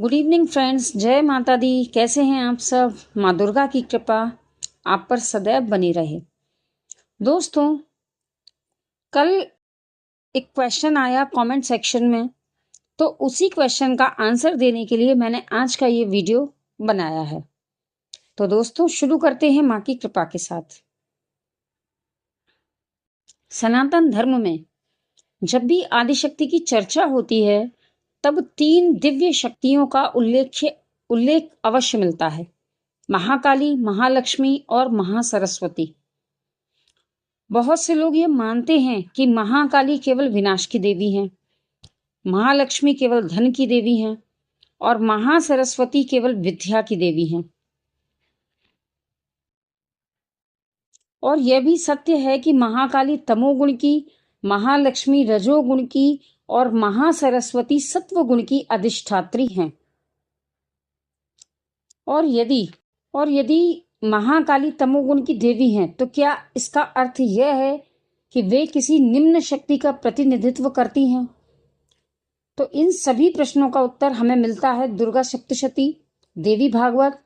Good evening friends, जय माता दी। कैसे हैं आप सब? माँ दुर्गा की कृपा आप पर सदैव बनी रहे। दोस्तों, कल एक क्वेश्चन आया कमेंट सेक्शन में, तो उसी क्वेश्चन का आंसर देने के लिए मैंने आज का ये वीडियो बनाया है। तो दोस्तों, शुरू करते हैं माँ की कृपा के साथ। सनातन धर्म में जब भी आदिशक्ति की चर्चा होती है, तब 3 दिव्य शक्तियों का उल्लेख अवश्य मिलता है: महाकाली, महालक्ष्मी और महासरस्वती। बहुत से लोग ये मानते हैं कि महाकाली केवल विनाश की देवी हैं, महालक्ष्मी केवल धन की देवी हैं और महासरस्वती केवल विद्या की देवी हैं। और यह भी सत्य है कि महाकाली तमोगुण की, महालक्ष्मी रजोगुण की और महासरस्वती सत्वगुण की अधिष्ठात्री हैं। और यदि महाकाली तमोगुण की देवी हैं, तो क्या इसका अर्थ यह है कि वे किसी निम्न शक्ति का प्रतिनिधित्व करती हैं? तो इन सभी प्रश्नों का उत्तर हमें मिलता है दुर्गा सप्तशती, देवी भागवत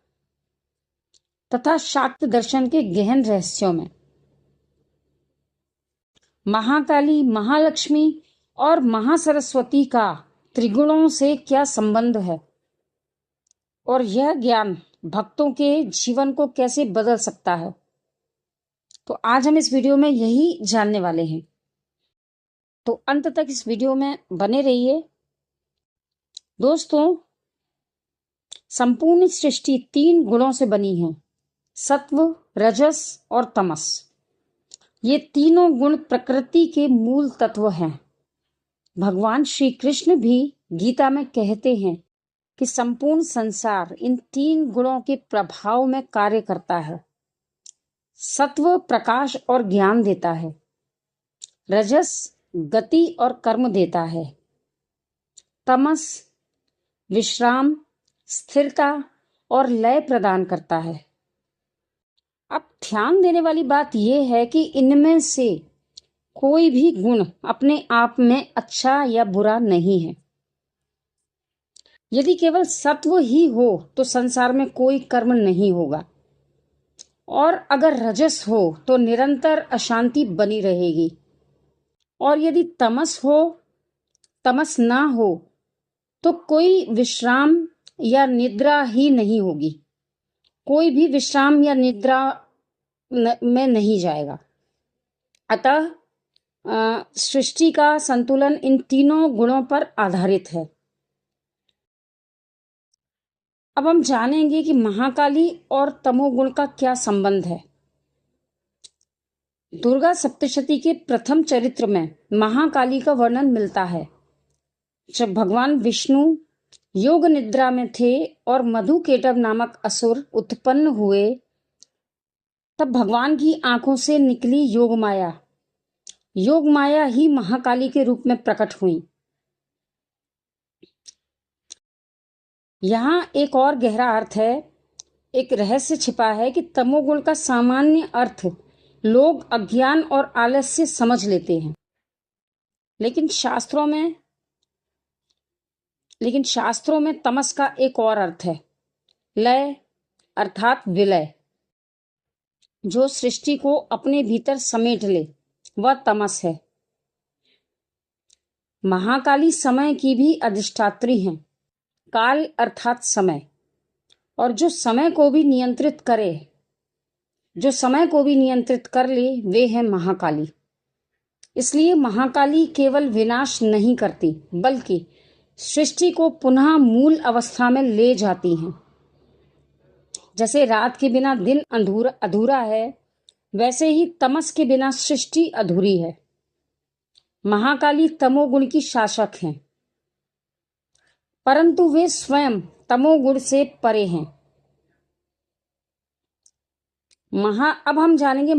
तथा शाक्त दर्शन के गहन रहस्यों में। महाकाली, महालक्ष्मी और महासरस्वती का त्रिगुणों से क्या संबंध है और यह ज्ञान भक्तों के जीवन को कैसे बदल सकता है, तो आज हम इस वीडियो में यही जानने वाले हैं। तो अंत तक इस वीडियो में बने रहिए। दोस्तों, संपूर्ण सृष्टि 3 गुणों से बनी है: सत्व, रजस और तमस। ये तीनों गुण प्रकृति के मूल तत्व हैं। भगवान श्री कृष्ण भी गीता में कहते हैं कि संपूर्ण संसार इन 3 गुणों के प्रभाव में कार्य करता है। सत्व प्रकाश और ज्ञान देता है, रजस गति और कर्म देता है, तमस विश्राम, स्थिरता और लय प्रदान करता है। अब ध्यान देने वाली बात यह है कि इनमें से कोई भी गुण अपने आप में अच्छा या बुरा नहीं है। यदि केवल सत्व ही हो तो संसार में कोई कर्म नहीं होगा, और अगर रजस हो तो निरंतर अशांति बनी रहेगी, और यदि तमस ना हो तो कोई विश्राम या निद्रा ही नहीं होगी। कोई भी विश्राम या निद्रा में नहीं जाएगा। अतः सृष्टि का संतुलन इन तीनों गुणों पर आधारित है। अब हम जानेंगे कि महाकाली और तमोगुण का क्या संबंध है। दुर्गा सप्तशती के प्रथम चरित्र में महाकाली का वर्णन मिलता है। जब भगवान विष्णु योग निद्रा में थे और मधुकेटव नामक असुर उत्पन्न हुए, तब भगवान की आंखों से निकली योग माया ही महाकाली के रूप में प्रकट हुई। यहाँ एक और गहरा अर्थ है, एक रहस्य छिपा है कि तमोगुण का सामान्य अर्थ लोग अज्ञान और आलस्य समझ लेते हैं, लेकिन शास्त्रों में तमस का एक और अर्थ है, लय अर्थात विलय। जो सृष्टि को अपने भीतर समेट ले, वह तमस है। महाकाली समय की भी अधिष्ठात्री हैं, काल अर्थात समय, और जो समय को भी नियंत्रित कर ले, वे हैं महाकाली। इसलिए महाकाली केवल विनाश नहीं करती, बल्कि सृष्टि को पुनः मूल अवस्था में ले जाती हैं। जैसे रात के बिना दिन अधूरा है, वैसे ही तमस के बिना सृष्टि अधूरी है। महाकाली तमोगुण की शासक हैं, परंतु वे स्वयं तमोगुण से परे हैं। अब हम जानेंगे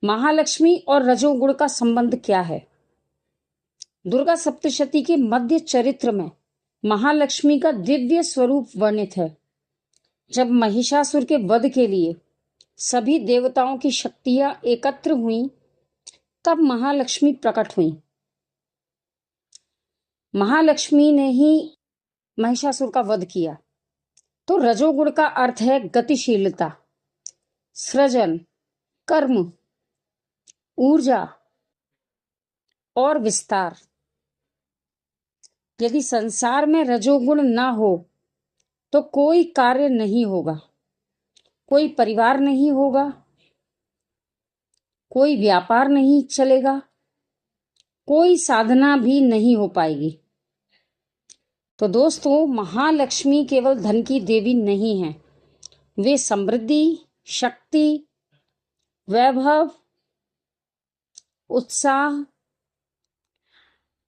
महालक्ष्मी और रजोगुण का संबंध क्या है। दुर्गा सप्तशती के मध्य चरित्र में महालक्ष्मी का दिव्य स्वरूप वर्णित है। जब महिषासुर के वध के लिए सभी देवताओं की शक्तियां एकत्र हुईं, तब महालक्ष्मी प्रकट हुईं। महालक्ष्मी ने ही महिषासुर का वध किया। तो रजोगुण का अर्थ है गतिशीलता, सृजन, कर्म, ऊर्जा और विस्तार। यदि संसार में रजोगुण ना हो तो कोई कार्य नहीं होगा, कोई परिवार नहीं होगा, कोई व्यापार नहीं चलेगा, कोई साधना भी नहीं हो पाएगी। तो दोस्तों, महालक्ष्मी केवल धन की देवी नहीं है, वे समृद्धि, शक्ति, वैभव, उत्साह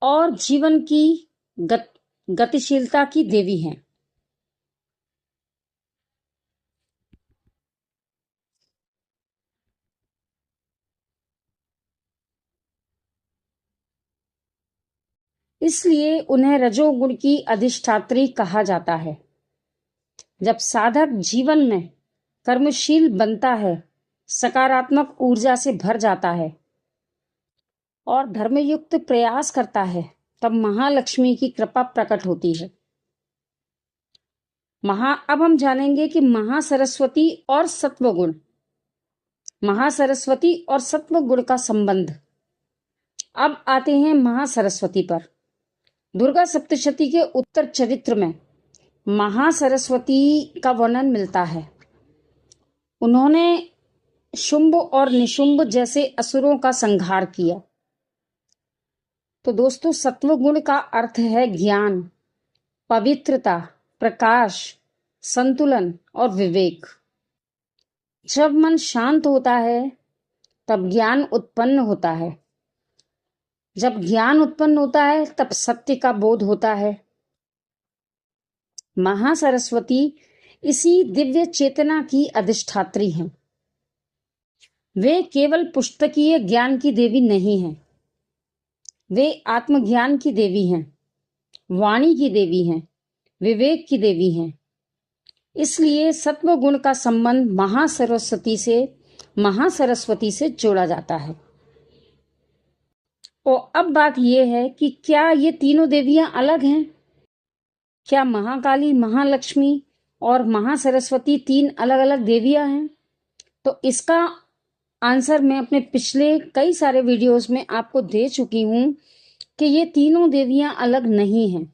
और जीवन की गतिशीलता की देवी हैं। इसलिए उन्हें रजोगुण की अधिष्ठात्री कहा जाता है। जब साधक जीवन में कर्मशील बनता है, सकारात्मक ऊर्जा से भर जाता है और धर्मयुक्त प्रयास करता है, तब महालक्ष्मी की कृपा प्रकट होती है। अब हम जानेंगे कि महासरस्वती और सत्वगुण, महासरस्वती और सत्वगुण का संबंध। अब आते हैं महासरस्वती पर। दुर्गा सप्तशती के उत्तर चरित्र में महासरस्वती का वर्णन मिलता है। उन्होंने शुंभ और निशुंभ जैसे असुरों का संहार किया। तो दोस्तों, सत्वगुण का अर्थ है ज्ञान, पवित्रता, प्रकाश, संतुलन और विवेक। जब मन शांत होता है तब ज्ञान उत्पन्न होता है। जब ज्ञान उत्पन्न होता है तब सत्य का बोध होता है। महासरस्वती इसी दिव्य चेतना की अधिष्ठात्री हैं। वे केवल पुस्तकीय ज्ञान की देवी नहीं हैं, वे आत्मज्ञान की देवी हैं, वाणी की देवी हैं, विवेक की देवी हैं। इसलिए सत्वगुण का संबंध महासरस्वती से जोड़ा जाता है। और अब बात यह है कि क्या ये तीनों देवियां अलग हैं? क्या महाकाली, महालक्ष्मी और महासरस्वती तीन अलग अलग देवियां हैं? तो इसका आंसर मैं अपने पिछले कई सारे वीडियोस में आपको दे चुकी हूं कि ये तीनों देवियां अलग नहीं हैं।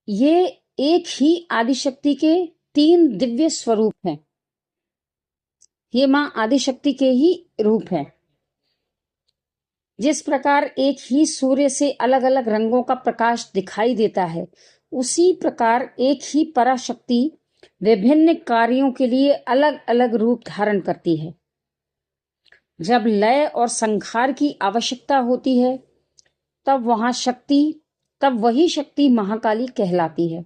ये एक ही आदिशक्ति के तीन दिव्य स्वरूप हैं। ये मां आदिशक्ति के ही रूप है। जिस प्रकार एक ही सूर्य से अलग अलग रंगों का प्रकाश दिखाई देता है, उसी प्रकार एक ही पराशक्ति विभिन्न कार्यों के लिए अलग अलग रूप धारण करती है। जब लय और संहार की आवश्यकता होती है तब वही शक्ति महाकाली कहलाती है।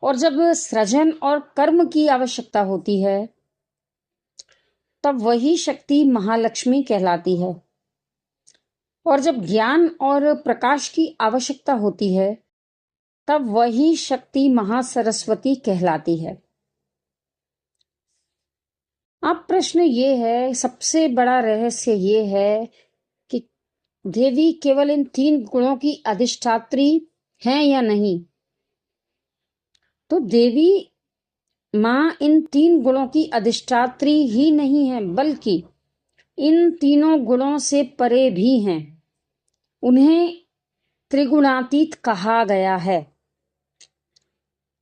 और जब सृजन और कर्म की आवश्यकता होती है तब वही शक्ति महालक्ष्मी कहलाती है। और जब ज्ञान और प्रकाश की आवश्यकता होती है तब वही शक्ति महासरस्वती कहलाती है। अब प्रश्न ये है, सबसे बड़ा रहस्य ये है कि देवी केवल इन तीन गुणों की अधिष्ठात्री हैं या नहीं? तो देवी मां इन तीन गुणों की अधिष्ठात्री ही नहीं है, बल्कि इन तीनों गुणों से परे भी हैं। उन्हें त्रिगुणातीत कहा गया है।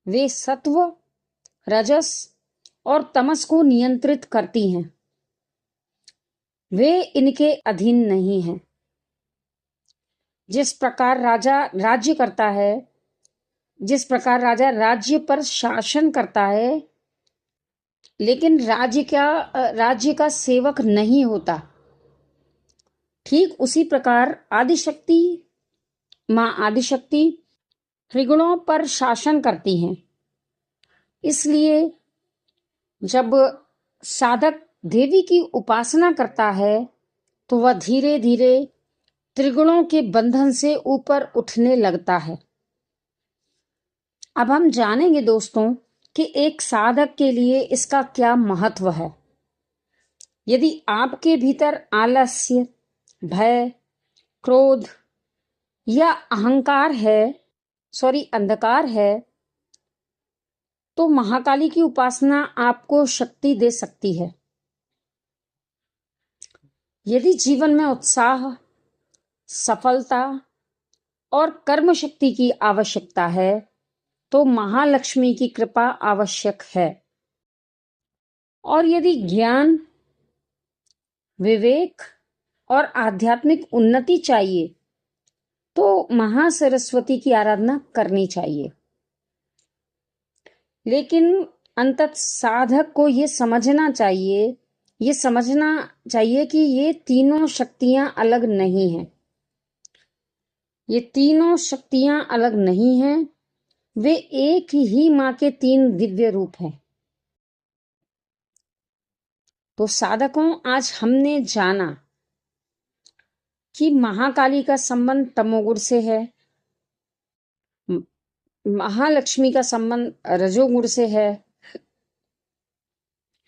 वे सत्व, रजस और तमस को नियंत्रित करती हैं। वे इनके अधीन नहीं हैं। जिस प्रकार राजा राज्य करता है, जिस प्रकार राजा राज्य पर शासन करता है लेकिन राज्य का सेवक नहीं होता, ठीक उसी प्रकार मां आदिशक्ति त्रिगुणों पर शासन करती हैं। इसलिए जब साधक देवी की उपासना करता है तो वह धीरे धीरे त्रिगुणों के बंधन से ऊपर उठने लगता है। अब हम जानेंगे दोस्तों कि एक साधक के लिए इसका क्या महत्व है। यदि आपके भीतर आलस्य, भय, क्रोध या अहंकार है अंधकार है, तो महाकाली की उपासना आपको शक्ति दे सकती है। यदि जीवन में उत्साह, सफलता और कर्म शक्ति की आवश्यकता है, तो महालक्ष्मी की कृपा आवश्यक है। और यदि ज्ञान, विवेक और आध्यात्मिक उन्नति चाहिए, तो महासरस्वती की आराधना करनी चाहिए। लेकिन अंततः साधक को ये समझना चाहिए कि ये तीनों शक्तियां अलग नहीं हैं। ये तीनों शक्तियां अलग नहीं हैं, वे एक ही मां के तीन दिव्य रूप हैं। तो साधकों, आज हमने जाना कि महाकाली का संबंध तमोगुण से है, महालक्ष्मी का संबंध रजोगुण से है,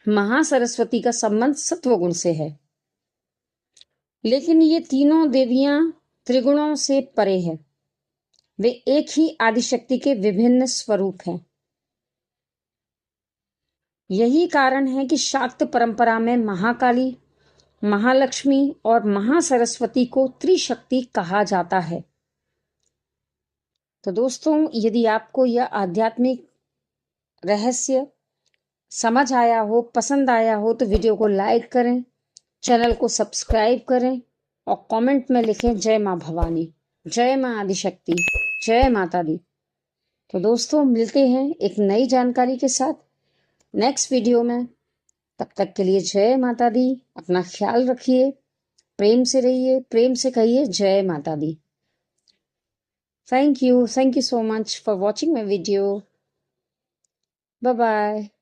महासरस्वती का संबंध सत्वगुण से है। लेकिन ये तीनों देवियां त्रिगुणों से परे है। वे एक ही आदिशक्ति के विभिन्न स्वरूप हैं। यही कारण है कि शाक्त परंपरा में महाकाली, महालक्ष्मी और महासरस्वती को त्रिशक्ति कहा जाता है। तो दोस्तों, यदि आपको यह आध्यात्मिक रहस्य समझ आया हो, पसंद आया हो, तो वीडियो को लाइक करें, चैनल को सब्सक्राइब करें और कमेंट में लिखें जय मां भवानी, जय मां आदिशक्ति, जय माता दी। तो दोस्तों, मिलते हैं एक नई जानकारी के साथ नेक्स्ट वीडियो में। तब तक के लिए जय माता दी। अपना ख्याल रखिए, प्रेम से रहिए, प्रेम से कहिए जय माता दी। Thank you so much for watching my video. Bye bye.